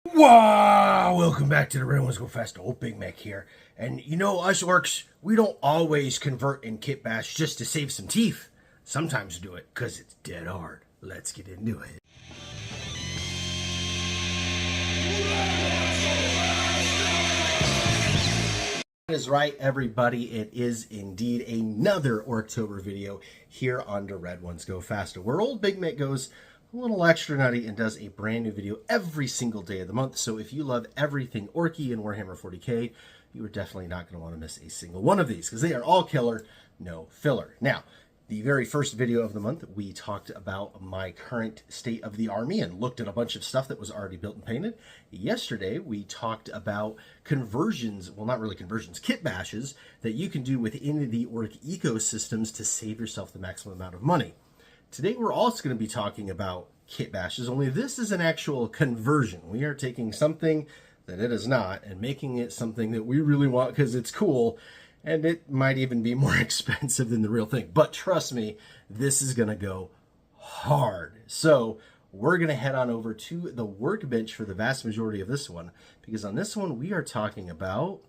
Wow! Welcome back to the Red Ones Go Fast. Old Big Mek here. And you know, us orcs, we don't always convert and kit bash just to save some teeth. Sometimes do it because it's dead hard. Let's get into it. That is right, everybody. It is indeed another Orktober video here on the Red Ones Go Faster, where old Big Mek goes a little extra nutty and does a brand new video every single day of the month. So if you love everything Orky and Warhammer 40K, you are definitely not going to want to miss a single one of these because they are all killer, no filler. Now, the very first video of the month, we talked about my current state of the army and looked at a bunch of stuff that was already built and painted. Yesterday, we talked about conversions, well, not really conversions, kit bashes that you can do within the Ork ecosystems to save yourself the maximum amount of money. Today, we're also going to be talking about kit bashes, only this is an actual conversion. We are taking something that it is not and making it something that we really want because it's cool, and it might even be more expensive than the real thing. But trust me, this is going to go hard. So we're going to head on over to the workbench for the vast majority of this one, because on this one, we are talking about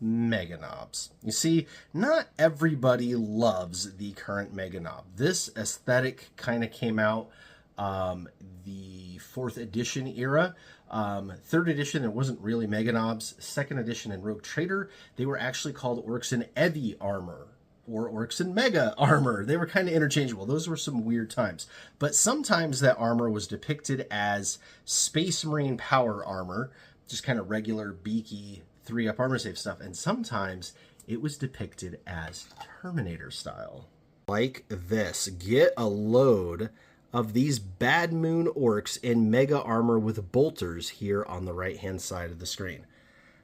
Meganobz. You see, not everybody loves the current Meganob. This aesthetic kind of came out the 4th edition era. 3rd edition, there wasn't really Meganobz. 2nd edition and Rogue Trader, they were actually called Orks in Eavy Armor or Orks in Mega Armor. They were kind of interchangeable. Those were some weird times. But sometimes that armor was depicted as Space Marine power armor, just kind of regular beaky 3-up armor save stuff, and sometimes it was depicted as Terminator style. Like this. Get a load of these Bad Moon Orks in Mega Armor with bolters here on the right-hand side of the screen.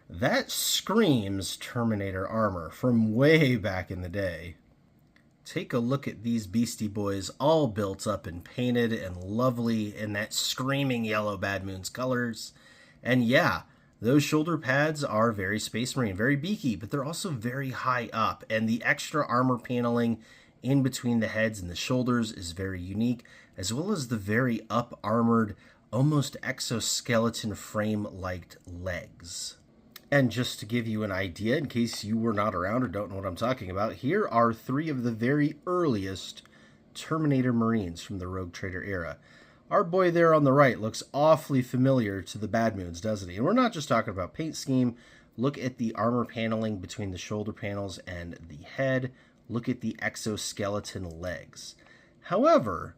That screams Terminator armor from way back in the day. Take a look at these beastie boys all built up and painted and lovely in that screaming yellow Bad Moon's colors. And yeah, those shoulder pads are very Space Marine, very beaky, but they're also very high up. And the extra armor paneling in between the heads and the shoulders is very unique, as well as the very up-armored, almost exoskeleton frame-like legs. And just to give you an idea, in case you were not around or don't know what I'm talking about, here are 3 of the very earliest Terminator Marines from the Rogue Trader era. Our boy there on the right looks awfully familiar to the Bad Moons, doesn't he? And we're not just talking about paint scheme. Look at the armor paneling between the shoulder panels and the head. Look at the exoskeleton legs. However,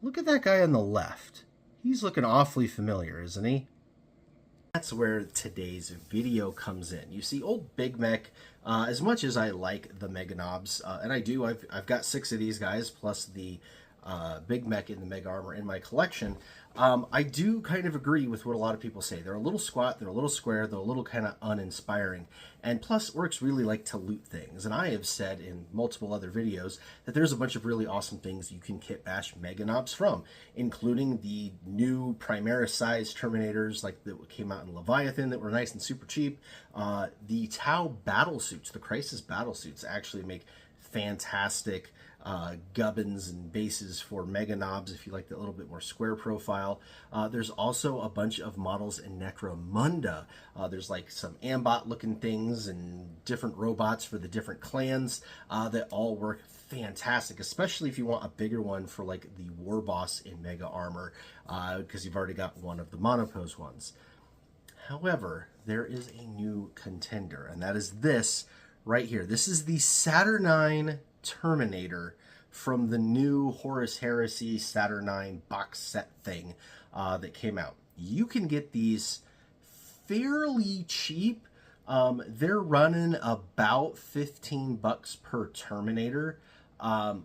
look at that guy on the left. He's looking awfully familiar, isn't he? That's where today's video comes in. You see, old Big Mek, as much as I like the Meganobz, and I do, I've got 6 of these guys, plus the Big Mek in the Mega Armor in my collection. I do kind of agree with what a lot of people say. They're a little squat, they're a little square, they're a little kind of uninspiring. And plus, Orks really like to loot things. And I have said in multiple other videos that there's a bunch of really awesome things you can kit bash Meganobz from, including the new Primaris-sized Terminators like that came out in Leviathan that were nice and super cheap. The Tau battle suits, the Crisis battle suits, actually make fantastic gubbins and bases for Meganobz if you like that little bit more square profile. There's also a bunch of models in Necromunda. There's like some Ambot looking things and different robots for the different clans that all work fantastic, especially if you want a bigger one for like the War Boss in Mega Armor, because you've already got one of the monopose ones. However, there is a new contender, and that is this right here. This is the Saturnine Terminator from the new Horus Heresy Saturnine box set thing that came out. You can get these fairly cheap. They're running about 15 bucks per Terminator,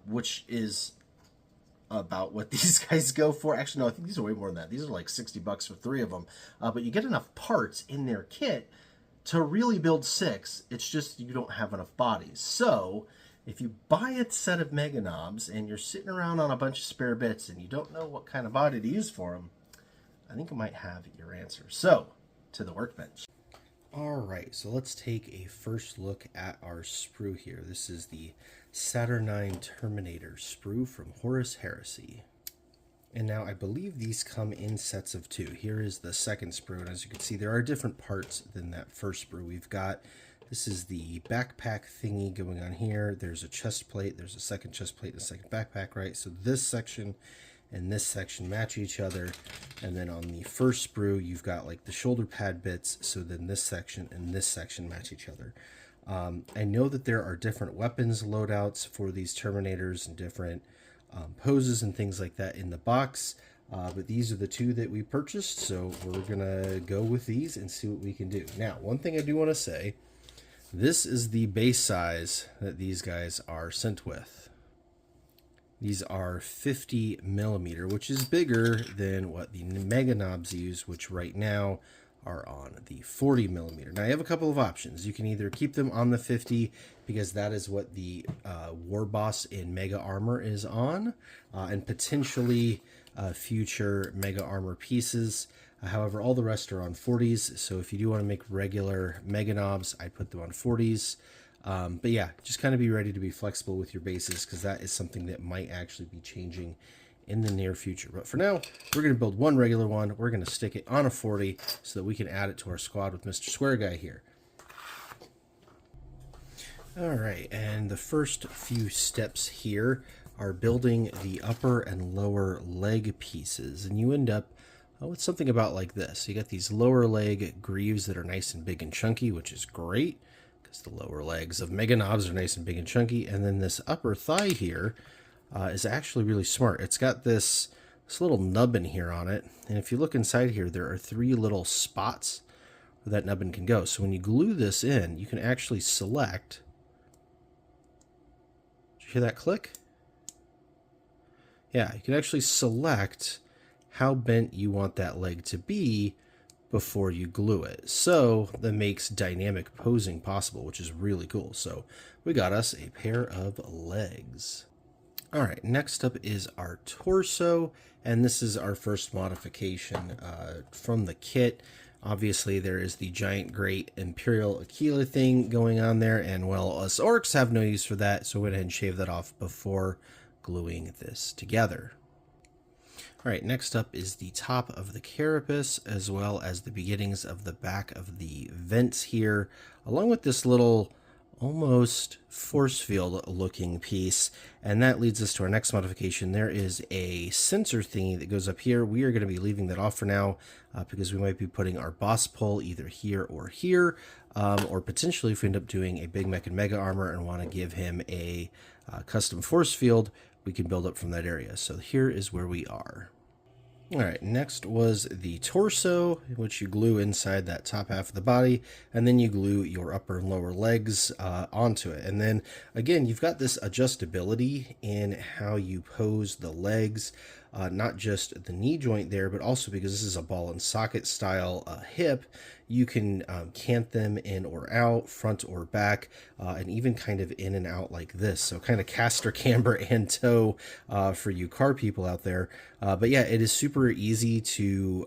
which is about what these guys go for. Actually, no, I think these are way more than that. These are like 60 bucks for 3 of them. But you get enough parts in their kit to really build 6. It's just you don't have enough bodies. So if you buy a set of Meganobz and you're sitting around on a bunch of spare bits and you don't know what kind of body to use for them, I think I might have your answer. So, to the workbench. Alright, so let's take a first look at our sprue here. This is the Saturnine Terminator sprue from Horus Heresy. And now I believe these come in sets of 2. Here is the second sprue, and as you can see, there are different parts than that first sprue. We've got, this is the backpack thingy going on here. There's a chest plate, there's a second chest plate, and a second backpack, right? So this section and this section match each other. And then on the first sprue, you've got like the shoulder pad bits, so then this section and this section match each other. I know that there are different weapons loadouts for these Terminators and different poses and things like that in the box, but these are the 2 that we purchased, so we're gonna go with these and see what we can do. Now, one thing I do want to say, this is the base size that these guys are sent with. These are 50 millimeter, which is bigger than what the Meganobz use, which right now are on the 40 millimeter. Now, you have a couple of options. You can either keep them on the 50 because that is what the war boss in Mega Armor is on, and potentially future Mega Armor pieces. However, all the rest are on 40s, so if you do want to make regular Meganobz, I put them on 40s. But yeah, just kind of be ready to be flexible with your bases, because that is something that might actually be changing in the near future. But for now, we're going to build one regular one. We're going to stick it on a 40 so that we can add it to our squad with Mr. Square Guy here. All right, and the first few steps here are building the upper and lower leg pieces, and you end up with something about like this. You got these lower leg greaves that are nice and big and chunky, which is great because the lower legs of Meganobz are nice and big and chunky, and then this upper thigh here is actually really smart. It's got this little nubbin here on it, and if you look inside here, there are 3 little spots where that nubbin can go. So when you glue this in, you can actually select. Did you hear that click? Yeah, you can actually select how bent you want that leg to be before you glue it. So that makes dynamic posing possible, which is really cool. So we got us a pair of legs. All right, next up is our torso, and this is our first modification from the kit. Obviously, there is the giant great Imperial Aquila thing going on there, and well, us orcs have no use for that, so we went ahead and shaved that off before gluing this together. All right, next up is the top of the carapace, as well as the beginnings of the back of the vents here, along with this little almost force field looking piece. And that leads us to our next modification. There is a sensor thingy that goes up here. We are going to be leaving that off for now because we might be putting our boss pole either here, or potentially if we end up doing a Big Mek and Mega Armor and want to give him a custom force field, we can build up from that area. So here is where we are. All right, next was the torso, which you glue inside that top half of the body, and then you glue your upper and lower legs onto it. And then again, you've got this adjustability in how you pose the legs, not just the knee joint there, but also because this is a ball and socket style hip, you can cant them in or out, front or back, and even kind of in and out like this. So kind of caster, camber, and toe for you car people out there. But yeah, it is super easy to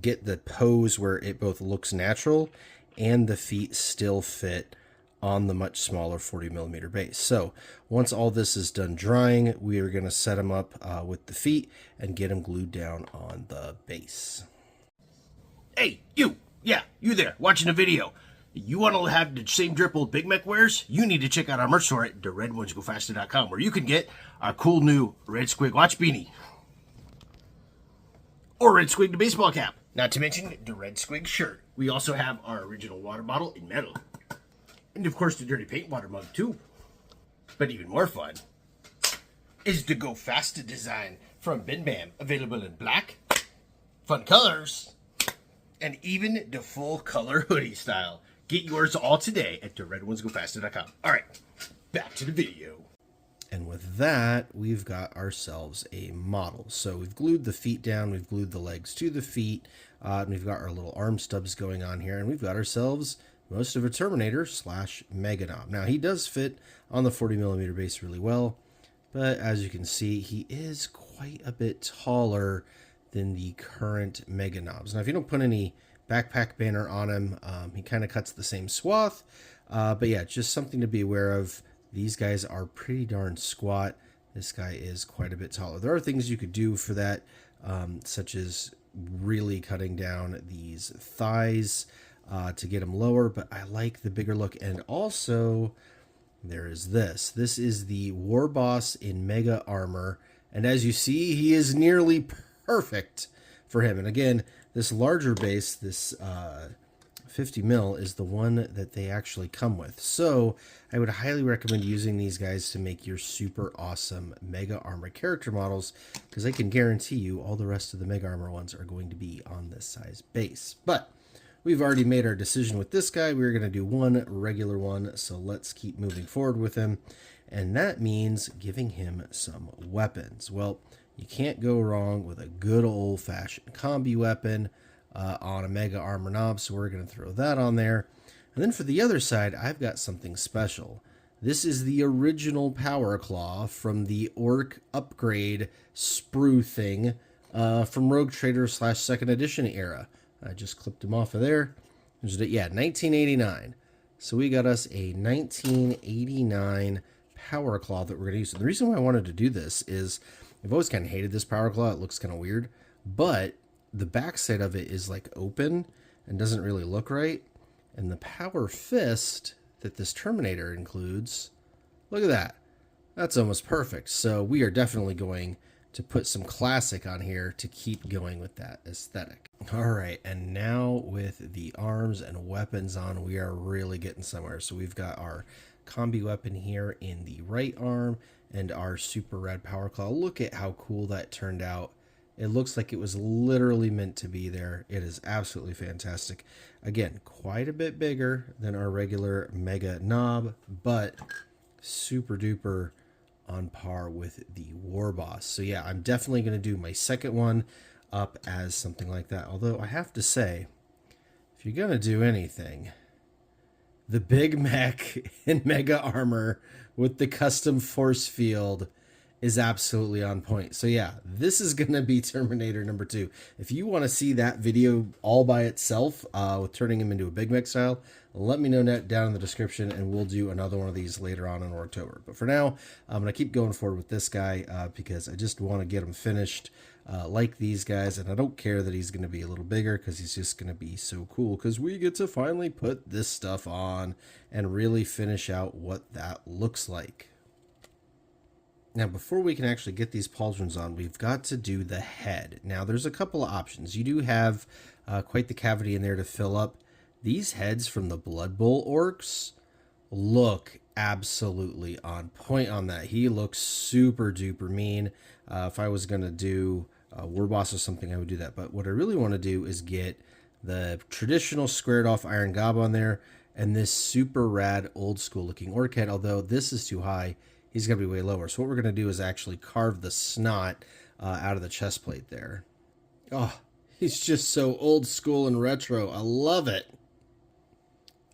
get the pose where it both looks natural and the feet still fit on the much smaller 40mm base. So once all this is done drying, we are going to set them up with the feet and get them glued down on the base. Hey, you! Yeah, you there, watching the video. You want to have the same drip old Big Mek wears? You need to check out our merch store at theredonesgofaster.com, where you can get our cool new Red Squig watch beanie. Or Red Squig the baseball cap. Not to mention the Red Squig shirt. We also have our original water bottle in metal. And of course the dirty paint water mug too. But even more fun is the Go Faster design from BenBam, available in black, fun colors, and even the full color hoodie style. Get yours all today at theredonesgofaster.com. All right, back to the video. And with that, we've got ourselves a model. So we've glued the feet down, we've glued the legs to the feet, and we've got our little arm stubs going on here, and we've got ourselves most of a Terminator / Meganob. Now, he does fit on the 40mm base really well, but as you can see, he is quite a bit taller than the current Meganobz. Now, if you don't put any backpack banner on him, he kind of cuts the same swath. But yeah, just something to be aware of. These guys are pretty darn squat. This guy is quite a bit taller. There are things you could do for that, such as really cutting down these thighs to get him lower, but I like the bigger look. And also, there is this. This is the War Boss in Mega Armor, and as you see, he is nearly perfect for him. And again, this larger base, this 50 mil, is the one that they actually come with. So I would highly recommend using these guys to make your super awesome Mega Armor character models, because I can guarantee you all the rest of the Mega Armor ones are going to be on this size base. But we've already made our decision with this guy. We're going to do one regular one, so let's keep moving forward with him. And that means giving him some weapons. Well, you can't go wrong with a good old-fashioned combi weapon on a Mega Armor Nobz, so we're going to throw that on there. And then for the other side, I've got something special. This is the original Power Claw from the Ork upgrade sprue thing from Rogue Trader / 2nd edition era. I just clipped him off of there. Yeah, 1989. So we got us a 1989 Power Claw that we're going to use. And the reason why I wanted to do this is I've always kind of hated this Power Claw. It looks kind of weird, but the backside of it is like open and doesn't really look right. And the Power Fist that this Terminator includes, look at that. That's almost perfect. So we are definitely going to put some classic on here to keep going with that aesthetic. All right, and now with the arms and weapons on, we are really getting somewhere. So we've got our combi weapon here in the right arm and our super rad Power Claw. Look at how cool that turned out. It looks like it was literally meant to be there. It is absolutely fantastic. Again, quite a bit bigger than our regular Meganob, but super duper on par with the War Boss. So yeah, I'm definitely going to do my second one up as something like that. Although I have to say, if you're going to do anything, the Big Mek in Mega Armor with the custom force field is absolutely on point. So yeah, this is going to be Terminator number 2. If you want to see that video all by itself with turning him into a Big Mek style, let me know down in the description, and we'll do another one of these later on in Orktober. But for now, I'm going to keep going forward with this guy because I just want to get him finished like these guys, and I don't care that he's going to be a little bigger because he's just going to be so cool because we get to finally put this stuff on and really finish out what that looks like. Now, before we can actually get these pauldrons on, we've got to do the head. Now, there's a couple of options. You do have quite the cavity in there to fill up. These heads from the Blood Bowl Orks look absolutely on point on that. He looks super duper mean. If I was going to do War Boss or something, I would do that. But what I really want to do is get the traditional squared off Iron Gob on there and this super rad old school looking Ork head, although this is too high. He's going to be way lower. So what we're going to do is actually carve the snot out of the chest plate there. Oh, he's just so old school and retro. I love it.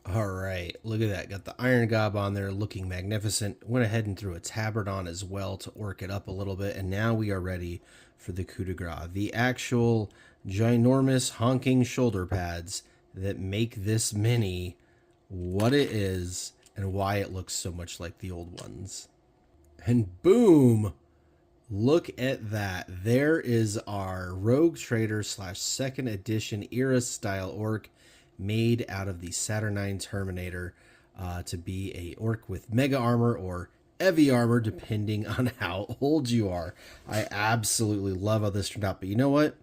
All right, look at that. Got the Iron Gob on there looking magnificent. Went ahead and threw a tabard on as well to ork it up a little bit. And now we are ready for the coup de grace. The actual ginormous honking shoulder pads that make this mini what it is and why it looks so much like the old ones. And boom, look at that. There is our Rogue Trader / 2nd edition era style Ork made out of the Saturnine Terminator to be a Ork with Mega Armor or Eavy Armor, depending on how old you are. I absolutely love how this turned out, but you know what?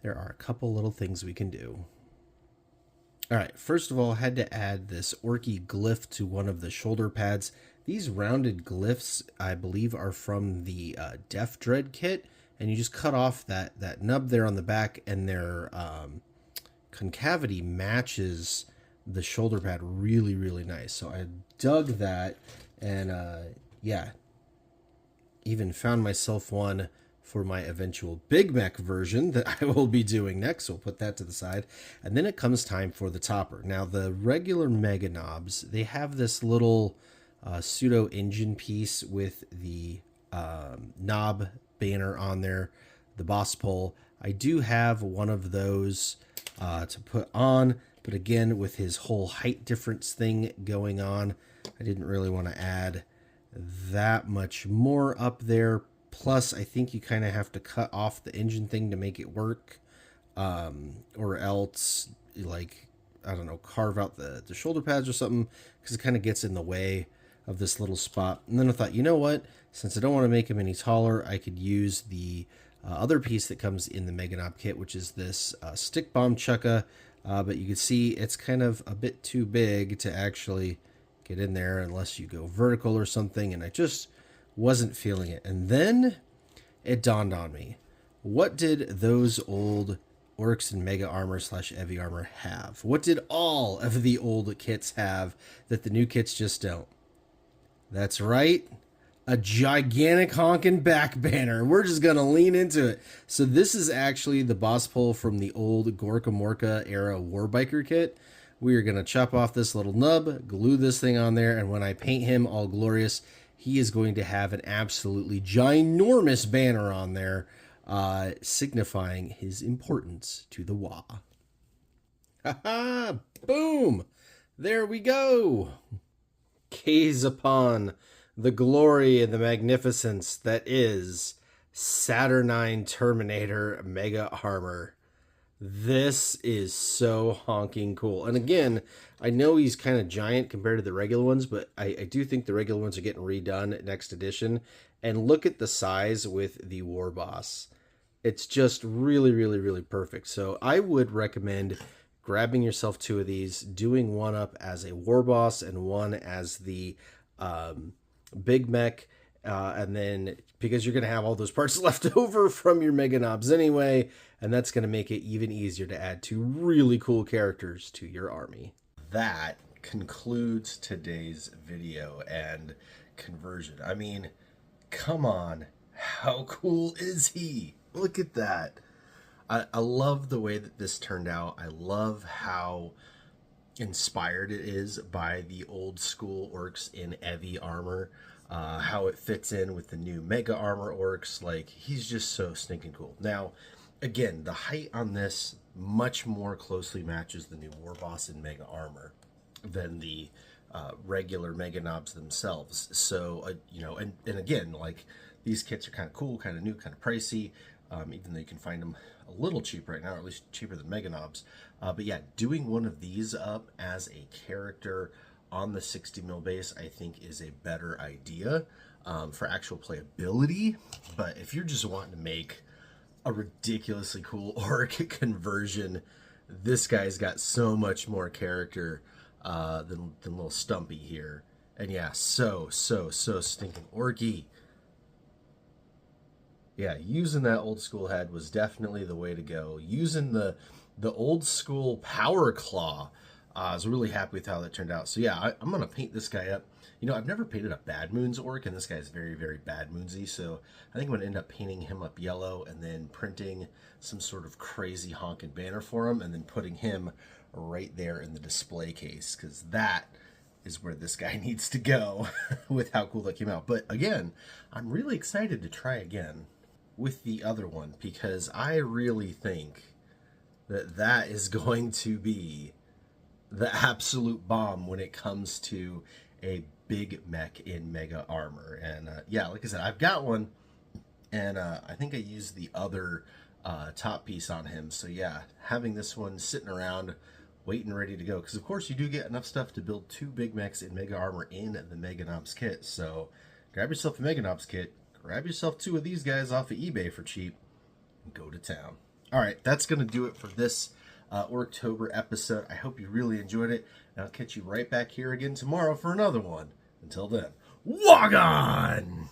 There are a couple little things we can do. All right, first of all, I had to add this Orky glyph to one of the shoulder pads. These rounded glyphs, I believe, are from the Def Dread kit, and you just cut off that nub there on the back, and their concavity matches the shoulder pad really, really nice. So I dug that, and yeah, even found myself one for my eventual Big Mek version that I will be doing next. So we'll put that to the side. And then it comes time for the topper. Now, the regular Meganobz, they have this little pseudo engine piece with the knob banner on there, the boss pole. I do have one of those to put on, but again, with his whole height difference thing going on, I didn't really want to add that much more up there. Plus, I think you kind of have to cut off the engine thing to make it work. Or else, like, I don't know, carve out the shoulder pads or something, because it kind of gets in the way of this little spot. And then I thought, you know what? Since I don't want to make him any taller, I could use the other piece that comes in the Meganob kit, which is this stick bomb chukka. But you can see it's kind of a bit too big to actually get in there unless you go vertical or something. And I just wasn't feeling it. And then it dawned on me. What did those old Orks and Mega Armor / Eavy Armor have? What did all of the old kits have that the new kits just don't? That's right. A gigantic honking back banner. We're just going to lean into it. So this is actually the boss pull from the old Gorka Morka era Warbiker kit. We are going to chop off this little nub, glue this thing on there, and when I paint him all glorious, he is going to have an absolutely ginormous banner on there, signifying his importance to the WA. Ha-ha! Boom! There we go! Gaze upon the glory and the magnificence that is Saturnine Terminator Mega Armor. This is so honking cool. And again, I know he's kind of giant compared to the regular ones, but I do think the regular ones are getting redone next edition. And look at the size with the War Boss. It's just really, really, really perfect. So I would recommend grabbing yourself 2 of these, doing one up as a War Boss and one as the Big Mek, and then because you're going to have all those parts left over from your Meganobz anyway, and that's going to make it even easier to add 2 really cool characters to your army. That concludes today's video and conversion. I mean, come on, how cool is he? Look at that. I love the way that this turned out. I love how inspired it is by the old school Orks in Eavy Armor. How it fits in with the new Mega Armor Orks. Like, he's just so stinking cool. Now, again, the height on this much more closely matches the new War Boss in Mega Armor than the regular Meganobz themselves. So, you know, and again, like, these kits are kind of cool, kind of new, kind of pricey, even though you can find them a little cheap right now, or at least cheaper than Meganobz. But yeah, doing one of these up as a character on the 60 mil base, I think is a better idea for actual playability. But if you're just wanting to make a ridiculously cool Ork conversion, this guy's got so much more character than little Stumpy here. And yeah, so stinking Orky. Yeah, using that old school head was definitely the way to go. Using the old school power claw, I was really happy with how that turned out. So yeah, I'm going to paint this guy up. You know, I've never painted a Bad Moons Ork, and this guy's very, very Bad Moonsy. So I think I'm going to end up painting him up yellow and then printing some sort of crazy honking banner for him and then putting him right there in the display case, because that is where this guy needs to go with how cool that came out. But again, I'm really excited to try again with the other one, because I really think that that is going to be the absolute bomb when it comes to a Big Mek in Mega Armor. And yeah, like I said, I've got one, and I think I used the other top piece on him. So yeah, having this one sitting around waiting ready to go, because of course you do get enough stuff to build 2 Big Meks in Mega Armor in the Meganobz kit. So grab yourself a Meganobz kit, grab yourself 2 of these guys off of eBay for cheap, and go to town. All right, that's going to do it for this Orktober episode. I hope you really enjoyed it, and I'll catch you right back here again tomorrow for another one. Until then, walk on!